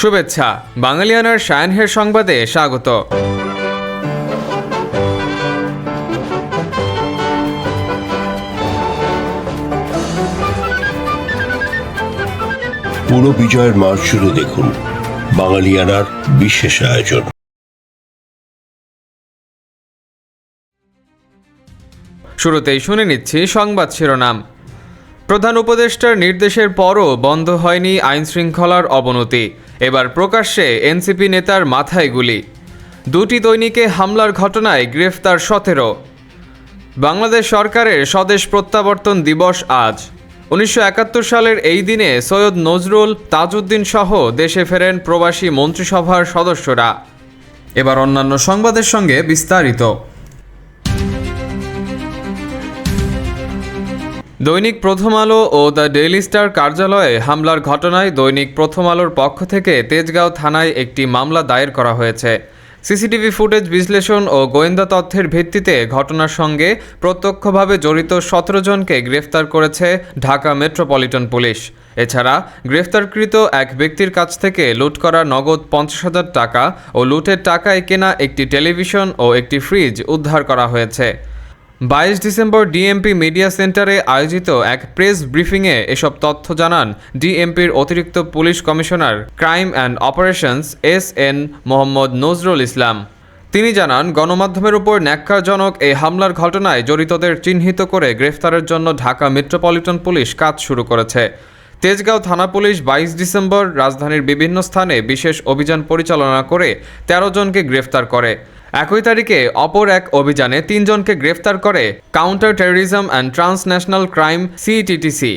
শুভেচ্ছা বাঙালিয়ানার সায়ানহের সংবাদে স্বাগত। পুরো বিজয়ের মাস জুড়ে দেখুন বাঙালিয়ানার বিশেষ আয়োজন। শুরুতেই শুনে নিচ্ছি সংবাদ শিরোনাম। প্রধান উপদেষ্টার নির্দেশের পরও বন্ধ হয়নি আইনশৃঙ্খলার অবনতি, এবার প্রকাশ্যে এনসিপি নেতার মাথায় গুলি। দুটি দৈনিকে হামলার ঘটনায় গ্রেফতার 17। বাংলাদেশ সরকারের স্বদেশ প্রত্যাবর্তন দিবস আজ। 1971 সালের এই দিনে সৈয়দ নজরুল, তাজউদ্দিন সহ দেশে ফেরেন প্রবাসী মন্ত্রিসভার সদস্যরা। এবার অন্যান্য সংবাদের সঙ্গে বিস্তারিত। দৈনিক প্রথম আলো ও দ্য ডেইলি স্টার কার্যালয়ে হামলার ঘটনায় দৈনিক প্রথম আলোর পক্ষ থেকে তেজগাঁও থানায় একটি মামলা দায়ের করা হয়েছে। সিসিটিভি ফুটেজ বিশ্লেষণ ও গোয়েন্দা তথ্যের ভিত্তিতে ঘটনার সঙ্গে প্রত্যক্ষভাবে জড়িত 17 জনকে গ্রেফতার করেছে ঢাকা মেট্রোপলিটন পুলিশ। এছাড়া গ্রেফতারকৃত এক ব্যক্তির কাছ থেকে লুট করা নগদ 50,000 টাকা ও লুটের টাকায় কেনা একটি টেলিভিশন ও একটি ফ্রিজ উদ্ধার করা হয়েছে। 22 ডিসেম্বর ডিএমপি মিডিয়া সেন্টারে আয়োজিত এক প্রেস ব্রিফিংয়ে এসব তথ্য জানান ডিএমপির অতিরিক্ত police commissioner crime and operations S N. Mohammad Nazrul Islam. তিনি জানান, গণমাধ্যমের উপর ন্যাক্কারজনক এই হামলার ঘটনায় জড়িতদের চিহ্নিত করে গ্রেফতারের জন্য ঢাকা মেট্রোপলিটন পুলিশ কাজ শুরু করেছে। তেজগাঁও থানা পুলিশ 22 ডিসেম্বর রাজধানীর বিভিন্ন স্থানে বিশেষ অভিযান পরিচালনা করে 13 জনকে গ্রেফতার করে। একই তারিখে অপর এক অভিযানে 3 জনকে গ্রেফতার করে counter terrorism and transnational crime CTTC.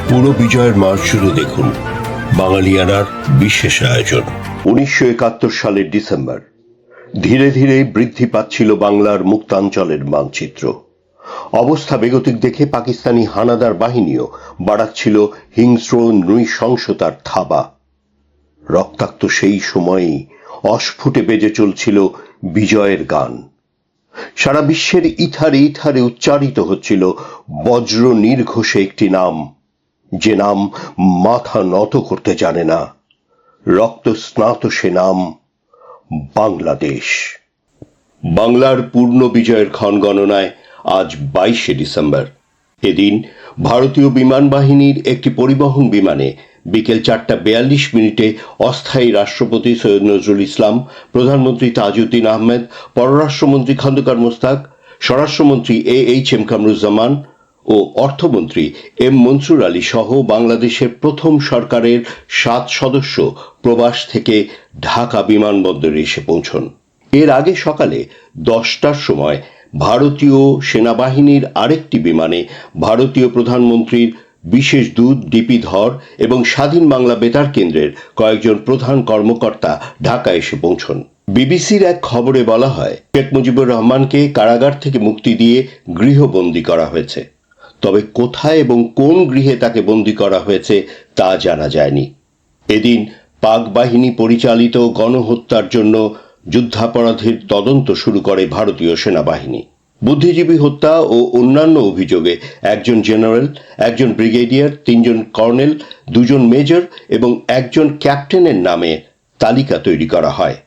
পুরো বিজয়ের মাস জুড়ে দেখুন বাঙালিয়ানার বিশেষ আয়োজন। 1971 সালের ডিসেম্বর। ধীরে ধীরে বৃদ্ধি পাচ্ছিল বাংলার মুক্তাঞ্চলের মানচিত্র। অবস্থা বেগতিক দেখে পাকিস্তানি হানাদার বাহিনীও বাড়াচ্ছিল হিংস্র নৃশংসতার থাবা। রক্তাক্ত সেই সময়েই অস্ফুটে বেজে চলছিল বিজয়ের গান। সারা বিশ্বের ইথারে ইথারে উচ্চারিত হচ্ছিল বজ্র নির্ঘোষে একটি নাম, যে নাম মাথা নত করতে জানে না। রক্ত স্নাত সে নাম বাংলাদেশ। বাংলার পূর্ণ বিজয়ের ক্ষণ গণনায় আজ 22 ডিসেম্বর। এদিন ভারতীয় বিমান বাহিনীর একটি পরিবহন বিমানে বিকেল 4:42 অস্থায়ী রাষ্ট্রপতি সৈয়দ নজরুল ইসলাম, প্রধানমন্ত্রী তাজউদ্দিন আহমেদ, পররাষ্ট্রমন্ত্রী খন্দকার মোস্তাক, স্বরাষ্ট্রমন্ত্রী এ.এইচ.এম. কামরুজ্জামান ও অর্থমন্ত্রী এম মনসুর আলী সহ বাংলাদেশের প্রথম সরকারের 7 সদস্য প্রবাস থেকে ঢাকা বিমানবন্দরে এসে পৌঁছন। এর আগে সকালে 10টার সময় ভারতীয় সেনাবাহিনীর আরেকটি বিমানে ভারতীয় প্রধানমন্ত্রীর বিশেষ দূত ডিপি ধর এবং স্বাধীন বাংলা বেতার কেন্দ্রের কয়েকজন প্রধান কর্মকর্তা ঢাকা এসে পৌঁছন। বিবিসির এক খবরে বলা হয়, শেখ মুজিবুর রহমানকে কারাগার থেকে মুক্তি দিয়ে গৃহবন্দী করা হয়েছে। তবে কোথায় এবং কোন গৃহে তাকে বন্দী করা হয়েছে তা জানা যায়নি। এদিন পাক বাহিনী পরিচালিত গণহত্যার জন্য যুদ্ধাপরাধের তদন্ত শুরু করে ভারতীয় সেনাবাহিনী। বুদ্ধিজীবী হত্যা ও অন্যান্য অভিযোগে একজন জেনারেল, একজন ব্রিগেডিয়ার, 3 জন কর্নেল, 2 জন মেজর এবং 1 জন ক্যাপ্টেনের নামে তালিকা তৈরি করা হয়।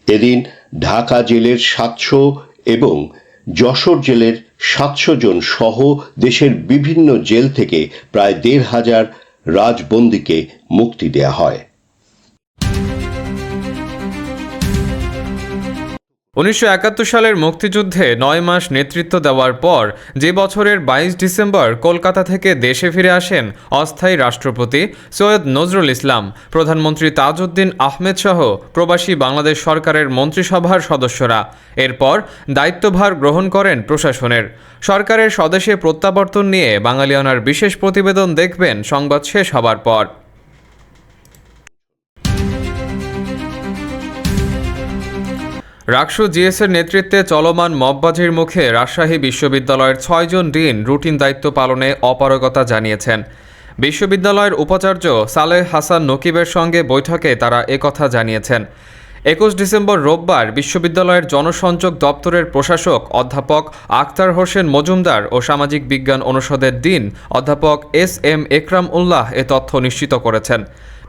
এদিন ঢাকা জেলের 700 এবং যশোর জেলের 700 জন সহ দেশের বিভিন্ন জেল থেকে প্রায় 1,500 রাজবন্দীকে মুক্তি দেয়া হয়। 1971 সালের মুক্তিযুদ্ধে 9 মাস নেতৃত্ব দেওয়ার পর যে বছরের 22 ডিসেম্বর কলকাতা থেকে দেশে ফিরে আসেন অস্থায়ী রাষ্ট্রপতি সৈয়দ নজরুল ইসলাম, প্রধানমন্ত্রী তাজউদ্দিন আহমেদ সহ প্রবাসী বাংলাদেশ সরকারের মন্ত্রিসভার সদস্যরা। এরপর দায়িত্বভার গ্রহণ করেন প্রশাসনের। সরকারের স্বদেশে প্রত্যাবর্তন নিয়ে বাঙালিয়ানার বিশেষ প্রতিবেদন দেখবেন সংবাদ শেষ হবার পর। রাকসু জিএসের নেতৃত্বে চলমান মববাজির মুখে রাজশাহী বিশ্ববিদ্যালয়ের 6 জন ডিন রুটিন দায়িত্ব পালনে অপারগতা জানিয়েছেন। বিশ্ববিদ্যালয়ের উপাচার্য সালেহ হাসান নকিবের সঙ্গে বৈঠকে তারা একথা জানিয়েছেন। 21 ডিসেম্বর রোববার বিশ্ববিদ্যালয়ের জনসংযোগ দপ্তরের প্রশাসক অধ্যাপক আখতার হোসেন মজুমদার ও সামাজিক বিজ্ঞান অনুষদের ডিন অধ্যাপক এস.এম. একরাম উল্লাহ এ তথ্য নিশ্চিত করেছেন।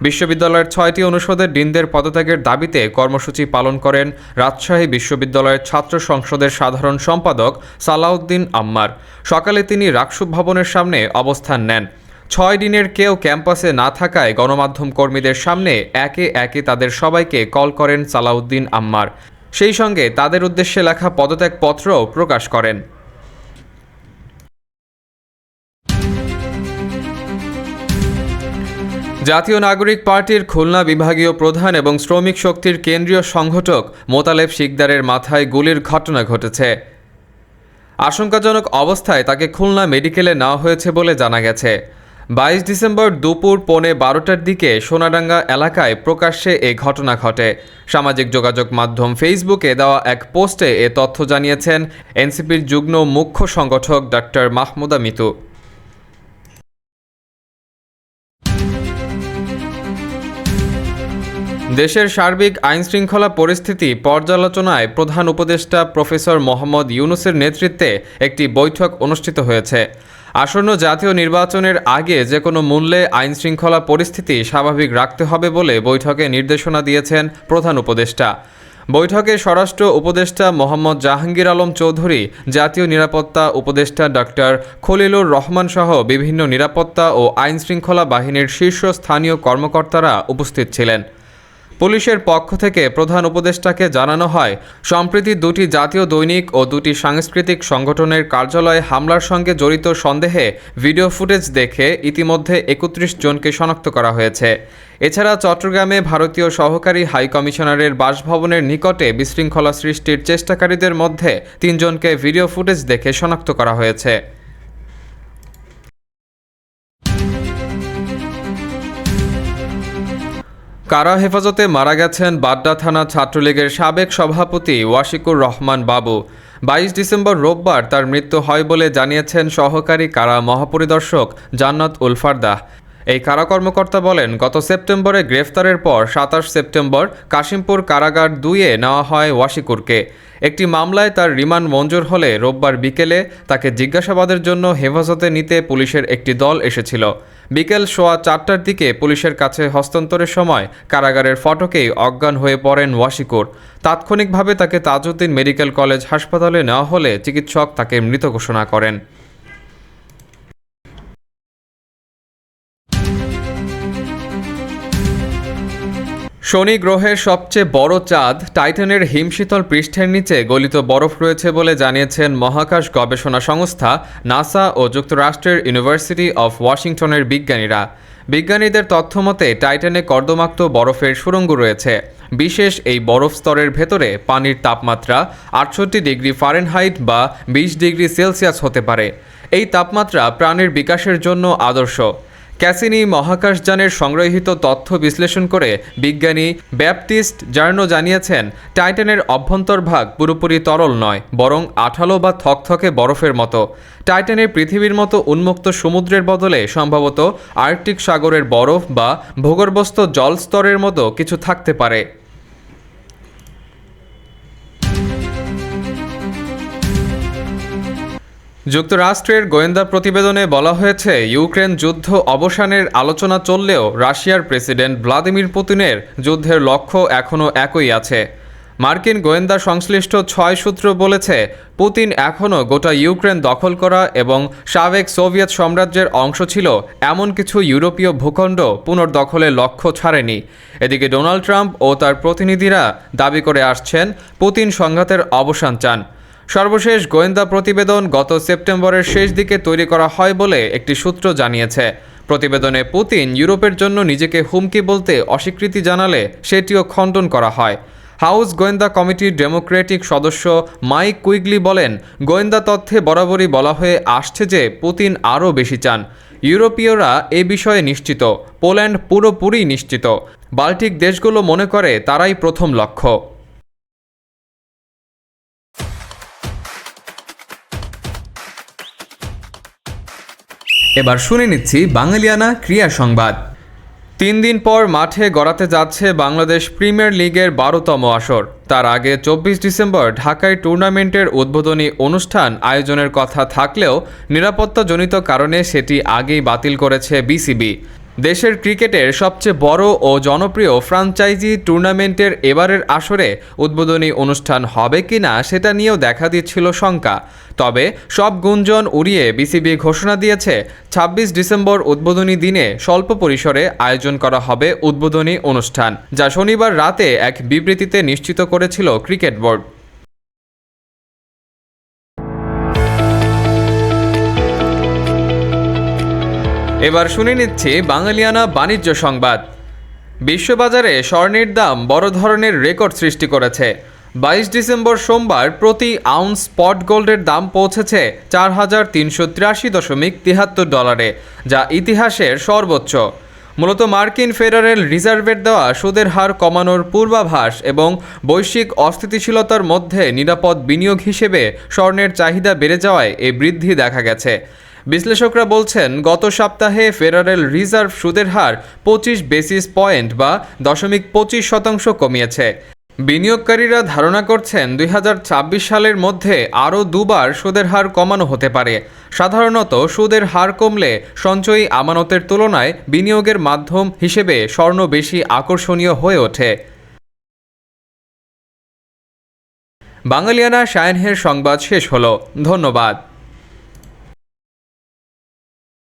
বিশ্ববিদ্যালয়ের 6টি অনুষদের ডিনদের পদত্যাগের দাবিতে কর্মসূচি পালন করেন রাজশাহী বিশ্ববিদ্যালয়ের ছাত্র সংসদের সাধারণ সম্পাদক সালাউদ্দিন আম্মার। সকালে তিনি রাকসু ভবনের সামনে অবস্থান নেন। 6 দিনের কেউ ক্যাম্পাসে না থাকায় গণমাধ্যম কর্মীদের সামনে একে একে তাদের সবাইকে কল করেন সালাউদ্দিন আম্মার। সেই সঙ্গে তাদের উদ্দেশ্যে লেখা পদত্যাগপত্রও প্রকাশ করেন। জাতীয় নাগরিক পার্টির খুলনা বিভাগীয় প্রধান এবং শ্রমিক শক্তির কেন্দ্রীয় সংগঠক মোতালেব শিকদারের মাথায় গুলির ঘটনা ঘটেছে। আশঙ্কাজনক অবস্থায় তাকে খুলনা মেডিকেলে নেওয়া হয়েছে বলে জানা গেছে। 22 ডিসেম্বর দুপুর 12:15টার দিকে সোনাডাঙ্গা এলাকায় প্রকাশ্যে এ ঘটনা ঘটে। সামাজিক যোগাযোগ মাধ্যম ফেসবুকে দেওয়া এক পোস্টে এ তথ্য জানিয়েছেন এনসিপির যুগ্ম মুখ্য সংগঠক ডক্টর মাহমুদা মিতু। দেশের সার্বিক আইনশৃঙ্খলা পরিস্থিতি পর্যালোচনায় প্রধান উপদেষ্টা প্রফেসর মোহাম্মদ ইউনূসের নেতৃত্বে একটি বৈঠক অনুষ্ঠিত হয়েছে। আসন্ন জাতীয় নির্বাচনের আগে যে কোনো মূল্যে আইনশৃঙ্খলা পরিস্থিতি স্বাভাবিক রাখতে হবে বলে বৈঠকে নির্দেশনা দিয়েছেন প্রধান উপদেষ্টা। বৈঠকে স্বরাষ্ট্র উপদেষ্টা মোহাম্মদ জাহাঙ্গীর আলম চৌধুরী, জাতীয় নিরাপত্তা উপদেষ্টা ডক্টর খলিলুর রহমান সহ বিভিন্ন নিরাপত্তা ও আইনশৃঙ্খলা বাহিনীর শীর্ষস্থানীয় কর্মকর্তারা উপস্থিত ছিলেন। পুলিশের পক্ষ থেকে প্রধান উপদেষ্টাকে জানানো হয়, সম্প্রতি 2টি জাতীয় দৈনিক ও 2টি সাংস্কৃতিক সংগঠনের কার্যালয়ে হামলার সঙ্গে জড়িত সন্দেহে ভিডিও ফুটেজ দেখে ইতিমধ্যে 31 জনকে শনাক্ত করা হয়েছে। এছাড়া চট্টগ্রামে ভারতীয় সহকারী হাই কমিশনারের বাসভবনের নিকটে বিশৃঙ্খলা সৃষ্টির চেষ্টাকারীদের মধ্যে 3 জনকে ভিডিও ফুটেজ দেখে শনাক্ত করা হয়েছে। কারা হেফাজতে মারা গেছেন বাড্ডা থানা ছাত্রলীগের সাবেক সভাপতি ওয়াশিকুর রহমান বাবু। 22 ডিসেম্বর রোববার তার মৃত্যু হয় বলে জানিয়েছেন সহকারী কারা মহাপরিদর্শক জান্নাত উল ফারদাহ। এই কারা কর্মকর্তা বলেন, গত সেপ্টেম্বরে গ্রেফতারের পর 27 সেপ্টেম্বর কাশিমপুর কারাগার 2-এ নেওয়া হয় ওয়াশিকুরকে। একটি মামলায় তার রিমান্ড মঞ্জুর হলে রোববার বিকেলে তাকে জিজ্ঞাসাবাদের জন্য হেফাজতে নিতে পুলিশের একটি দল এসেছিল। বিকেল 4:15টার দিকে পুলিশের কাছে হস্তান্তরের সময় কারাগারের ফটকেই অজ্ঞান হয়ে পড়েন ওয়াশিকুর। তাৎক্ষণিকভাবে তাকে তাজউদ্দিন মেডিকেল কলেজ হাসপাতালে নেওয়া হলে চিকিৎসক তাকে মৃত ঘোষণা করেন। শনি গ্রহের সবচেয়ে বড় চাঁদ টাইটানের হিমশীতল পৃষ্ঠের নিচে গলিত বরফ রয়েছে বলে জানিয়েছেন মহাকাশ গবেষণা সংস্থা নাসা ও যুক্তরাষ্ট্রের ইউনিভার্সিটি অফ ওয়াশিংটনের বিজ্ঞানীরা। বিজ্ঞানীদের তথ্যমতে টাইটানে কর্দমাক্ত বরফের সুড়ঙ্গ রয়েছে। বিশেষ এই বরফ স্তরের ভেতরে পানির তাপমাত্রা 68 ডিগ্রি ফারেনহাইট বা 20 ডিগ্রি সেলসিয়াস হতে পারে। এই তাপমাত্রা প্রাণের বিকাশের জন্য আদর্শ। ক্যাসিনি মহাকাশযানের সংগৃহীত তথ্য বিশ্লেষণ করে বিজ্ঞানী ব্যাপটিস্ট জার্নো জানিয়েছেন, টাইটানের অভ্যন্তরভাগ পুরোপুরি তরল নয়, বরং আঠালো বা থকথকে বরফের মতো। টাইটানে পৃথিবীর মতো উন্মুক্ত সমুদ্রের বদলে সম্ভবত আর্কটিক সাগরের বরফ বা ভূগর্ভস্থ জলস্তরের মতো কিছু থাকতে পারে। যুক্তরাষ্ট্রের গোয়েন্দা প্রতিবেদনে বলা হয়েছে, ইউক্রেন যুদ্ধ অবসানের আলোচনা চললেও রাশিয়ার প্রেসিডেন্ট ভ্লাদিমির পুতিনের যুদ্ধের লক্ষ্য এখনও একই আছে। মার্কিন গোয়েন্দা সংশ্লিষ্ট 6 সূত্র বলেছে, পুতিন এখনও গোটা ইউক্রেন দখল করা এবং সাবেক সোভিয়েত সাম্রাজ্যের অংশ ছিল এমন কিছু ইউরোপীয় ভূখণ্ড পুনর্দখলের লক্ষ্য ছাড়েনি। এদিকে ডোনাল্ড ট্রাম্প ও তার প্রতিনিধিরা দাবি করে আসছেন, পুতিন সংঘাতের অবসান চান। সর্বশেষ গোয়েন্দা প্রতিবেদন গত সেপ্টেম্বরের শেষ দিকে তৈরি করা হয় বলে একটি সূত্র জানিয়েছে। প্রতিবেদনে পুতিন ইউরোপের জন্য নিজেকে হুমকি বলতে অস্বীকৃতি জানালে সেটিও খণ্ডন করা হয়। হাউস গোয়েন্দা কমিটির ডেমোক্রেটিক সদস্য মাইক কুইগলি বলেন, গোয়েন্দা তথ্যে বরাবরই বলা হয়ে আসছে যে পুতিন আরও বেশি চান। ইউরোপীয়রা এ বিষয়ে নিশ্চিত, পোল্যান্ড পুরোপুরি নিশ্চিত। বাল্টিক দেশগুলো মনে করে তারাই প্রথম লক্ষ্য। এবার শুনে নিচ্ছি বাঙালিয়ানা ক্রীড়া সংবাদ। 3 দিন পর মাঠে গড়াতে যাচ্ছে বাংলাদেশ প্রিমিয়ার লিগের 12তম আসর। তার আগে 24 ডিসেম্বর ঢাকায় টুর্নামেন্টের উদ্বোধনী অনুষ্ঠান আয়োজনের কথা থাকলেও নিরাপত্তাজনিত কারণে সেটি আগেই বাতিল করেছে বিসিবি। দেশের ক্রিকেটের সবচেয়ে বড় ও জনপ্রিয় ফ্র্যাঞ্চাইজি টুর্নামেন্টের এবারের আসরে উদ্বোধনী অনুষ্ঠান হবে কিনা সেটা নিয়েও দেখা দিচ্ছিল শঙ্কা। তবে সব গুঞ্জন উড়িয়ে বিসিবি ঘোষণা দিয়েছে 26 ডিসেম্বর উদ্বোধনী দিনে স্বল্প পরিসরে আয়োজন করা হবে উদ্বোধনী অনুষ্ঠান, যা শনিবার রাতে এক বিবৃতিতে নিশ্চিত করেছিল ক্রিকেট বোর্ড। এবার শুনে নিচ্ছি বাঙালিয়ানা বাণিজ্য সংবাদ। বিশ্ববাজারে স্বর্ণের দাম বড় ধরনের রেকর্ড সৃষ্টি করেছে। 22 ডিসেম্বর সোমবার প্রতি আউন্স স্পট গোল্ডের দাম পৌঁছেছে $4,383.73, যা ইতিহাসের সর্বোচ্চ। মূলত মার্কিন ফেডারেল রিজার্ভের দেওয়া সুদের হার কমানোর পূর্বাভাস এবং বৈশ্বিক অস্থিতিশীলতার মধ্যে নিরাপদ বিনিয়োগ হিসেবে স্বর্ণের চাহিদা বেড়ে যাওয়ায় এই বৃদ্ধি দেখা গেছে। বিশ্লেষকরা বলছেন, গত সপ্তাহে ফেডারেল রিজার্ভ সুদের হার 25 বেসিস পয়েন্ট বা 0.25% কমিয়েছে। বিনিয়োগকারীরা ধারণা করছেন 2026 সালের মধ্যে আরও দুবার সুদের হার কমানো হতে পারে। সাধারণত সুদের হার কমলে সঞ্চয়ী আমানতের তুলনায় বিনিয়োগের মাধ্যম হিসেবে স্বর্ণ বেশি আকর্ষণীয় হয়ে ওঠে। বাঙালিয়ানা সায়ানহের সংবাদ শেষ হলো। ধন্যবাদ।